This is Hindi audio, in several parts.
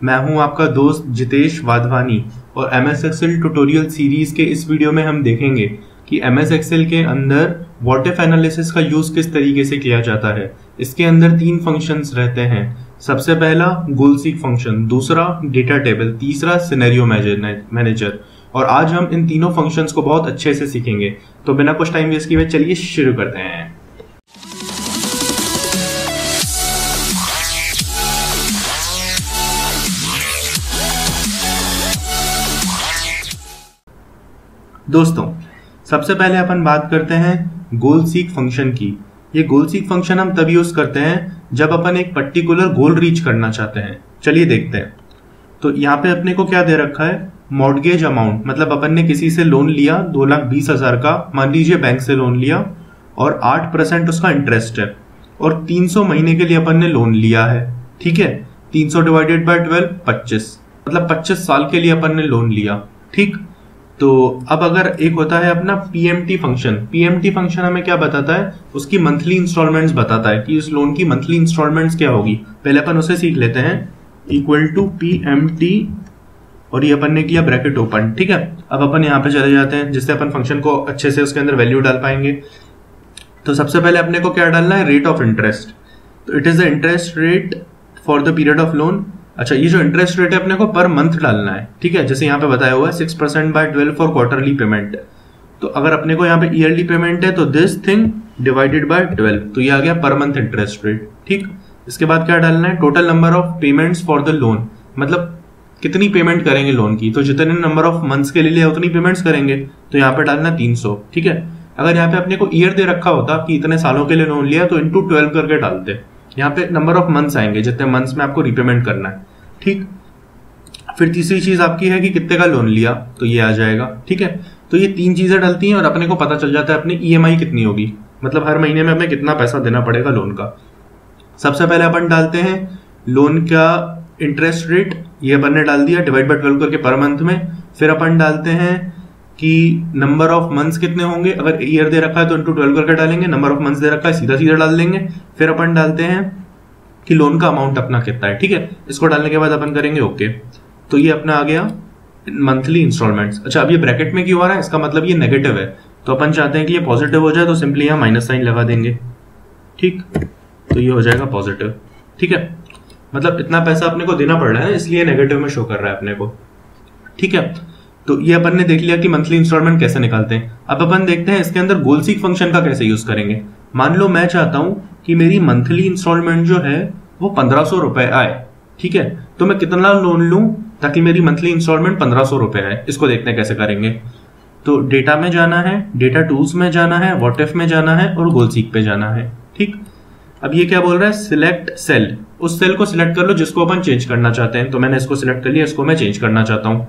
मैं हूं आपका दोस्त जितेश वाधवानी और MS एक्सेल ट्यूटोरियल सीरीज के इस वीडियो में हम देखेंगे कि MS एक्सेल के अंदर व्हाट इफ एनालिसिस का यूज किस तरीके से किया जाता है। इसके अंदर 3 फंक्शंस रहते हैं। सबसे पहला गोल सीक फंक्शन, दूसरा डेटा टेबल, तीसरा सिनेरियो मैनेजर। और आज हम इन तीनों फंक्शंस को बहुत अच्छे से सीखेंगे। तो बिना कुछ टाइम वेस्ट किए चलिए शुरू करते हैं। दोस्तों, सबसे पहले अपन बात करते हैं गोल सीक फंक्शन की। ये गोल सीक फंक्शन हम तब यूज करते हैं जब अपन एक पर्टिकुलर गोल रीच करना चाहते हैं। चलिए देखते हैं। तो यहाँ पे अपने को क्या दे रखा है, मॉर्गेज अमाउंट, मतलब अपन ने किसी से लोन लिया 2,20,000 का, मान लीजिए बैंक से लोन लिया, और 8% उसका इंटरेस्ट है, और 300 महीने के लिए अपन ने लोन लिया है। ठीक है, 300 डिवाइडेड बाय 12 25, मतलब 25 साल के लिए अपन ने लोन लिया। ठीक, तो अब अगर एक होता है अपना PMT फंक्शन। PMT फंक्शन हमें क्या बताता है, उसकी मंथली इंस्टॉलमेंट्स बताता है कि उस लोन की मंथली इंस्टॉलमेंट्स क्या होगी। पहले अपन उसे सीख लेते हैं। इक्वल टू PMT, और ये अपन ने किया ब्रैकेट ओपन। ठीक है, अब अपन यहाँ पे चले जाते हैं जिससे अपन फंक्शन को अच्छे से उसके अंदर वैल्यू डाल पाएंगे। तो सबसे पहले अपने को क्या डालना है, रेट ऑफ इंटरेस्ट। तो it is the interest rate for the period of loan. अच्छा, ये जो इंटरेस्ट रेट है अपने को पर मंथ डालना है। ठीक है, जैसे यहाँ पे बताया हुआ है 6% बाय 12 फॉर क्वार्टरली पेमेंट। तो अगर अपने को यहाँ पे ईयरली पेमेंट है तो दिस थिंग डिवाइडेड बाय 12, तो ये आ गया पर मंथ इंटरेस्ट रेट। ठीक, इसके बाद क्या डालना है, total number of payments for the loan, मतलब कितनी पेमेंट करेंगे लोन की। तो जितने नंबर ऑफ मंथ्स के लिए लिया उतनी पेमेंट्स करेंगे, तो यहाँ पे डालना 300। ठीक है, अगर यहाँ पे अपने को ईयर दे रखा होता कि इतने सालों के लिए लोन लिया तो इंटू 12 करके डालते। यहाँ पे नंबर ऑफ मंथ्स आएंगे, जितने मंथ्स में आपको रिपेमेंट करना है। ठीक, फिर तीसरी चीज आपकी है कि कितने का लोन लिया, तो ये आ जाएगा। ठीक है, तो ये 3 चीजें डलती हैं और अपने को पता चल जाता है अपनी EMI कितनी होगी, मतलब हर महीने में हमें कितना पैसा देना पड़ेगा लोन का। सबसे पहले अपन डालते हैं लोन का इंटरेस्ट रेट, ये अपन ने डाल दिया डिवाइड बाय 12 करके पर मंथ में। फिर अपन डालते हैं कि नंबर ऑफ मंथ्स कितने होंगे, अगर ईयर दे रखा है तो इंटू 12 करके डालेंगे, नंबर ऑफ मंथ्स दे रखा है सीधा सीधा डाल देंगे। फिर अपन डालते हैं कि लोन का अमाउंट अपना कितना है। ठीक है, इसको डालने के बाद अपन करेंगे ओके। तो ये अपना आ गया मंथली इंस्टॉलमेंट्स। अच्छा, अब ये ब्रैकेट में क्यों आ रहा है, इसका मतलब ये नेगेटिव है, तो अपन चाहते हैं कि ये पॉजिटिव हो जाए, तो सिंपली यहाँ माइनस साइन लगा देंगे। ठीक, तो ये हो जाएगा पॉजिटिव। ठीक है, मतलब इतना पैसा अपने को देना पड़ रहा है, इसलिए नेगेटिव में शो कर रहा है अपने को। ठीक है, तो ये अपन ने देख लिया कि मंथली इंस्टॉलमेंट कैसे निकालते हैं। अब अपन देखते हैं इसके अंदर गोल सीक फंक्शन का कैसे यूज करेंगे। मान लो मैं चाहता हूं कि मेरी मंथली इंस्टॉलमेंट जो है वो 1500 रुपए आए। ठीक है, तो मैं कितना लोन लूं ताकि मेरी मंथली इंस्टॉलमेंट 1500 रुपए आए, इसको देखते हैं कैसे करेंगे। तो डेटा में जाना है, डेटा टूल्स में जाना है, व्हाट इफ में जाना है, और गोल सीक पे जाना है। ठीक, अब ये क्या बोल रहा है, सिलेक्ट सेल। उस सेल को सिलेक्ट कर लो जिसको अपन चेंज करना चाहते हैं। तो मैंने इसको सिलेक्ट कर लिया, इसको मैं चेंज करना चाहता हूं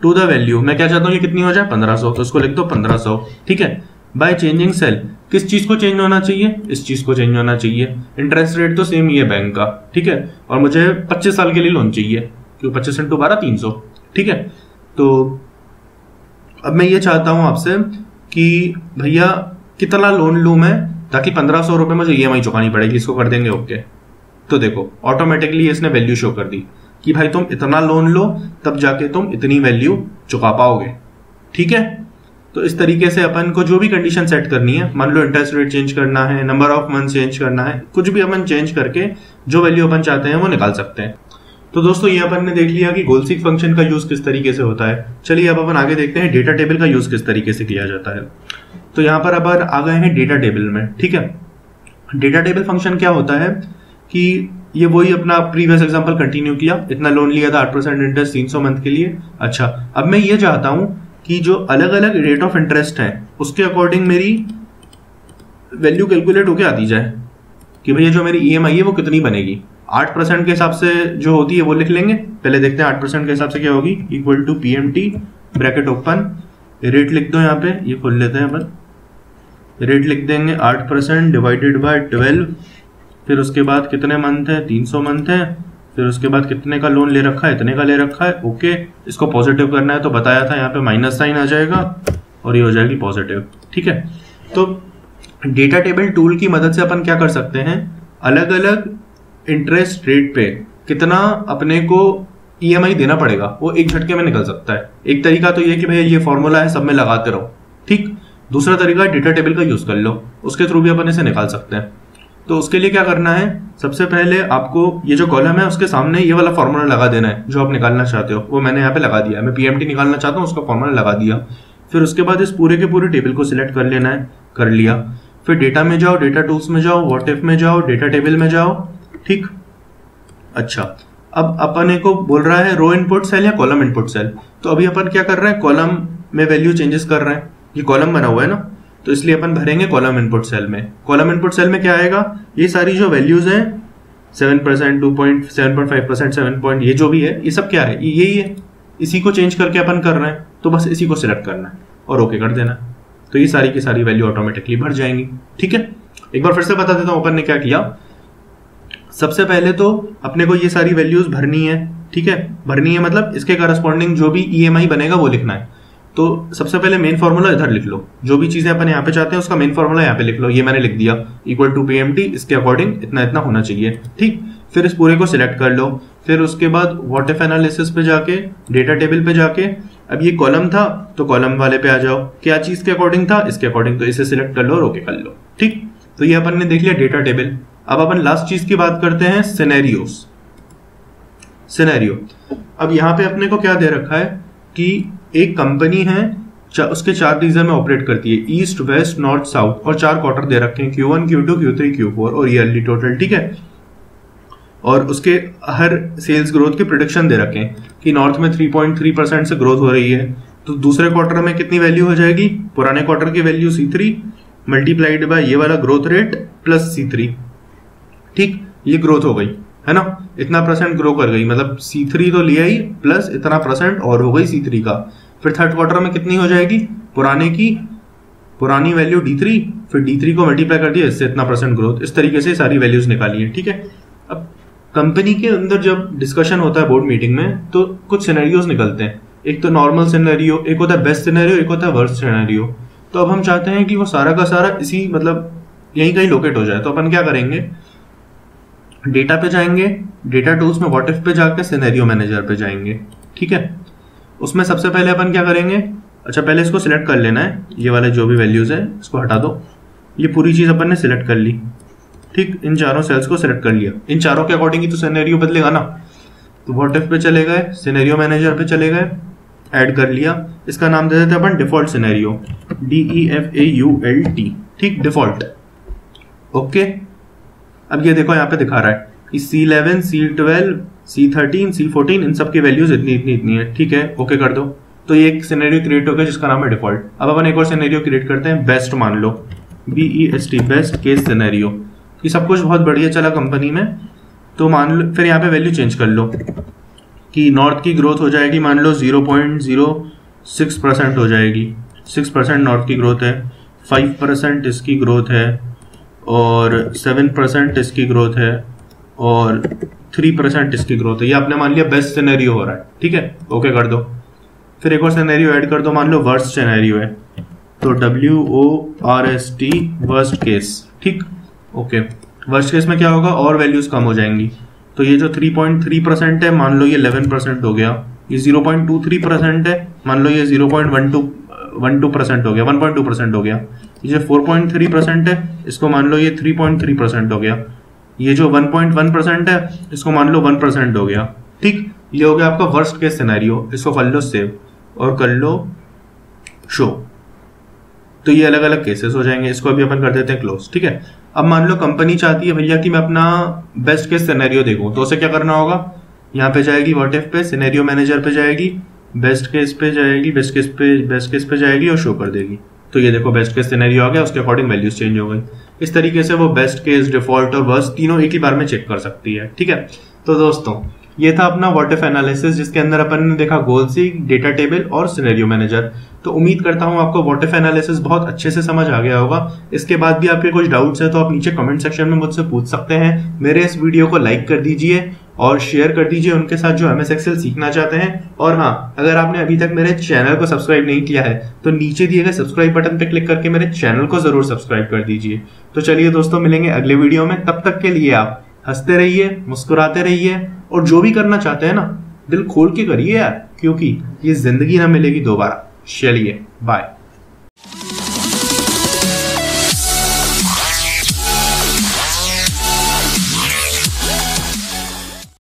टू द वैल्यू। मैं क्या चाहता हूं, ये कितनी हो जाए, 1500, तो इसको लिख दो 1500। ठीक है, बाय चेंजिंग सेल, किस चीज को चेंज होना चाहिए, इस चीज को चेंज होना चाहिए। इंटरेस्ट रेट तो सेम ही है बैंक का। ठीक है, और मुझे 25 साल के लिए लोन चाहिए, क्यों 25 × 12 300। ठीक है, तो अब मैं ये चाहता हूं आपसे कि भैया कितना लोन लूं मैं ताकि 1500 रुपए मुझे EMI चुकानी पड़ेगी। इसको कर देंगे ओके। तो देखो ऑटोमेटिकली इसने वैल्यू शो कर दी कि भाई तुम इतना लोन लो तब जाके तुम इतनी वैल्यू चुका पाओगे। ठीक है, तो इस तरीके से अपन को जो भी कंडीशन सेट करनी है, मान लो इंटरेस्ट रेट चेंज करना है, नंबर ऑफ मंथ चेंज करना है, कुछ भी अपन चेंज करके जो वैल्यू अपन चाहते हैं वो निकाल सकते हैं। तो दोस्तों, ये अपन ने देख लिया कि गोल सीक फंक्शन का यूज किस तरीके से होता है। चलिए अब अपन आगे देखते हैं डेटा टेबल का यूज किस तरीके से किया जाता है। तो यहाँ पर अपन आ गए हैं डेटा टेबल में। ठीक है, डेटा टेबल फंक्शन क्या होता है कि ये वही अपना प्रीवियस एग्जांपल कंटिन्यू किया, इतना लोन लिया था 8% इंटरेस्ट 300 मंथ के लिए। अच्छा, अब मैं ये चाहता हूं कि जो अलग अलग रेट ऑफ इंटरेस्ट है उसके अकॉर्डिंग मेरी वैल्यू कैलकुलेट होके आती जाए कि भैया जो मेरी EMI है वो कितनी बनेगी। 8% के हिसाब से जो होती है वो लिख लेंगे। पहले देखते हैं 8% के हिसाब से क्या होगी। Equal to PMT bracket open, rate लिख दो, यहाँ पे ये खोल लेते हैं अपन, रेट लिख देंगे 8% डिवाइडेड बाय 12। फिर उसके बाद कितने मंथ है, 300 मंथ है। फिर उसके बाद कितने का लोन ले रखा है, इतने का ले रखा है। ओके, इसको पॉजिटिव करना है तो बताया था यहाँ पे माइनस साइन आ जाएगा और ये हो जाएगी पॉजिटिव। ठीक है, तो डेटा टेबल टूल की मदद से अपन क्या कर सकते हैं, अलग अलग इंटरेस्ट रेट पे कितना अपने को EMI देना पड़ेगा, वो एक झटके में निकल सकता है। एक तरीका तो ये कि भाई ये फॉर्मूला है, सब में लगाते रहो, ठीक। दूसरा तरीका डेटा टेबल का यूज कर लो, उसके थ्रू भी अपन इसे निकाल सकते हैं। तो उसके लिए क्या करना है, सबसे पहले आपको ये जो कॉलम है उसके सामने ये वाला फॉर्मूला लगा देना है जो आप निकालना चाहते हो, वो मैंने यहाँ पे लगा दिया। मैं PMT निकालना चाहता हूँ, उसका फॉर्मूला लगा दिया। फिर उसके बाद इस पूरे के पूरे टेबल को सिलेक्ट कर लेना है, कर लिया। फिर डेटा में जाओ, डेटा टूल्स में जाओ, व्हाट इफ में जाओ, डेटा टेबल में जाओ, ठीक। अच्छा, अब अपन को बोल रहा है रो इनपुट सेल या कॉलम इनपुट सेल। तो अभी अपन क्या कर रहे हैं, कॉलम में वैल्यू चेंजेस कर रहे हैं। ये कॉलम बना हुआ है ना, तो इसलिए अपन भरेंगे कॉलम इनपुट सेल में। कॉलम इनपुट सेल में क्या आएगा, ये सारी जो वैल्यूज हैं 7%, 2.7.5%, 7 ये जो भी है, ये सब क्या है, यही है। इसी को चेंज करके अपन कर रहे हैं, तो बस इसी को सिलेक्ट करना है और ओके कर देना। तो ये सारी की सारी वैल्यू ऑटोमेटिकली भर जाएंगी, ठीक है। एक बार फिर से बता देता हूं अपन ने क्या किया। सबसे पहले तो अपने को ये सारी वैल्यूज भरनी है, ठीक है। भरनी है मतलब इसके करस्पॉन्डिंग जो भी EMI बनेगा वो लिखना है। तो सबसे पहले मेन फॉर्मूला इधर लिख लो, जो भी चीजें अपन यहाँ पे चाहते हैं उसका मेन फॉर्मूला यहाँ पे लिख लो। ये मैंने लिख दिया, इक्वल टू PMT, इसके अकॉर्डिंग इतना इतना होना चाहिए, ठीक। फिर इस पूरे को सिलेक्ट कर लो। फिर उसके बाद व्हाट इफ एनालिसिस पे जाके, डेटा टेबल पे जाके, अब ये कॉलम था तो कॉलम वाले पे आ जाओ, क्या चीज के अकॉर्डिंग था, इसके अकॉर्डिंग, तो इसे सिलेक्ट कर लो और ओके कर लो, ठीक। तो ये अपन ने देख लिया डेटा टेबल। अब अपन लास्ट चीज की बात करते हैं, सिनेरियोस। सिनेरियो, अब यहाँ पे अपने को क्या दे रखा है कि एक कंपनी है, उसके 4 रीजन में ऑपरेट करती है, ईस्ट, वेस्ट, नॉर्थ, साउथ, और 4 क्वार्टर दे रखे हैं, Q1, Q2, Q3, Q4 और ईयरली टोटल, ठीक है। और उसके हर सेल्स ग्रोथ के प्रोडिक्शन दे रखे हैं कि नॉर्थ में 3.3% से ग्रोथ हो रही है, तो दूसरे क्वार्टर में कितनी वैल्यू हो जाएगी, पुराने क्वार्टर की वैल्यू C3 मल्टीप्लाइड बाय ये वाला ग्रोथ रेट प्लस C3, ठीक। ये ग्रोथ हो गई है ना, इतना % ग्रो कर गई, मतलब C3 तो लिया ही प्लस इतना % और हो गई C3 का। फिर थर्ड क्वार्टर में कितनी हो जाएगी, पुरानी वैल्यू D3, फिर D3 को मल्टीप्लाई कर दिया, इससे इतना % ग्रोथ। इस तरीके से सारी वैल्यूज निकाली है, ठीक है। अब कंपनी के अंदर जब डिस्कशन होता है बोर्ड मीटिंग में, तो कुछ सिनेरियोज निकलते हैं। एक तो नॉर्मल सिनेरियो, एक होता है बेस्ट सिनेरियो, एक होता है वर्स्ट सिनेरियो। तो अब हम चाहते हैं कि वो सारा का सारा इसी मतलब यहीं कहीं लोकेट हो जाए। तो अपन क्या करेंगे, डेटा पे जाएंगे, डेटा टूल्स में व्हाट इफ पे जाकर सिनेरियो मैनेजर पे जाएंगे, ठीक है। उसमें सबसे पहले अपन क्या करेंगे, अच्छा पहले इसको सिलेक्ट कर लेना है, ये वाले जो भी वैल्यूज है इसको हटा दो। ये पूरी चीज अपन ने सिलेक्ट कर ली, ठीक। इन चारों सेल्स को सिलेक्ट कर लिया, इन चारों के अकॉर्डिंग ही तो सिनेरियो बदलेगा ना। तो व्हाट इफ पे चले गए, सिनेरियो मैनेजर पे चले गए, ऐड कर लिया। इसका नाम दे देते हैं अपन डिफॉल्ट सिनेरियो, DEFAULT, ठीक, डिफॉल्ट, ओके। अब ये देखो यहाँ पे दिखा रहा है कि C11, C12, C13, C14 इन सब की वैल्यूज इतनी है, ठीक है, ओके कर दो। तो ये एक सिनेरियो क्रिएट हो गया जिसका नाम है डिफॉल्ट। अब अपन एक और सिनेरियो क्रिएट करते हैं, बेस्ट मान लो, BEST, बेस्ट केस सिनेरियो। ये सब कुछ बहुत बढ़िया चला कंपनी में, तो मान लो फिर यहाँ पे वैल्यू चेंज कर लो कि नॉर्थ की ग्रोथ हो जाएगी, मान लो 0.06% हो जाएगी, 6% नॉर्थ की ग्रोथ है, 5% इसकी ग्रोथ है, और 7% इसकी ग्रोथ है, और 3% इसकी ग्रोथ है। ये आपने मान लिया बेस्ट सिनेरियो हो रहा है, ठीक है, ओके कर दो। फिर एक और सिनेरियो ऐड कर दो, मान लो वर्स्ट सिनेरियो है, तो WORST, वर्स्ट केस, ठीक, ओके। वर्स्ट केस में क्या होगा, और वैल्यूज कम हो जाएंगी। तो ये जो 3.3% है, मान लो ये 11% हो गया, ये 0.23% है, मान लो ये 0.12% हो गया, 1.2% हो गया। ये जो 4.3% है, इसको मान लो ये 3.3% हो गया। ये जो 1.1% है, इसको मान लो 1% हो गया, ठीक। ये हो गया आपका वर्स्ट केस सिनेरियो। इसको कर लो सेव और कर लो शो, तो ये अलग अलग केसेस हो जाएंगे। इसको अभी अपन कर देते हैं क्लोज, ठीक है। अब मान लो कंपनी चाहती है भैया कि मैं अपना बेस्ट केस सिनेरियो देखूं, तो उसे क्या करना होगा, यहाँ पे जाएगी व्हाट इफ पे, सिनेरियो मैनेजर पे जाएगी, बेस्ट केस पे जाएगी, बेस्ट केस पे जाएगी और शो कर देगी। तो ये देखो बेस्ट केस सिनेरियो आ गया, उसके अकॉर्डिंग वैल्यूज चेंज हो गई। इस तरीके से वो बेस्ट केस, डिफॉल्ट और वर्स्ट तीनों एक ही बार में चेक कर सकती है, ठीक है। तो दोस्तों ये था अपना व्हाट इफ एनालिसिस, जिसके अंदर अपन ने देखा गोल सीक, डेटा टेबल और सिनेरियो मैनेजर। तो उम्मीद करता हूं आपको व्हाट इफ एनालिसिस बहुत अच्छे से समझ आ गया होगा। इसके बाद भी आपके कुछ डाउट्स है तो आप नीचे कमेंट सेक्शन में मुझसे पूछ सकते हैं। मेरे इस वीडियो को लाइक कर दीजिए और शेयर कर दीजिए उनके साथ जो MS Excel सीखना चाहते हैं। और हाँ, अगर आपने अभी तक मेरे चैनल को सब्सक्राइब नहीं किया है तो नीचे दिए गए सब्सक्राइब बटन पर क्लिक करके मेरे चैनल को जरूर सब्सक्राइब कर दीजिए। तो चलिए दोस्तों, मिलेंगे अगले वीडियो में। तब तक के लिए आप हंसते रहिए, मुस्कुराते रहिए और जो भी करना चाहते हैं ना दिल खोल के करिए यार, क्योंकि ये जिंदगी ना मिलेगी दोबारा। चलिए बाय।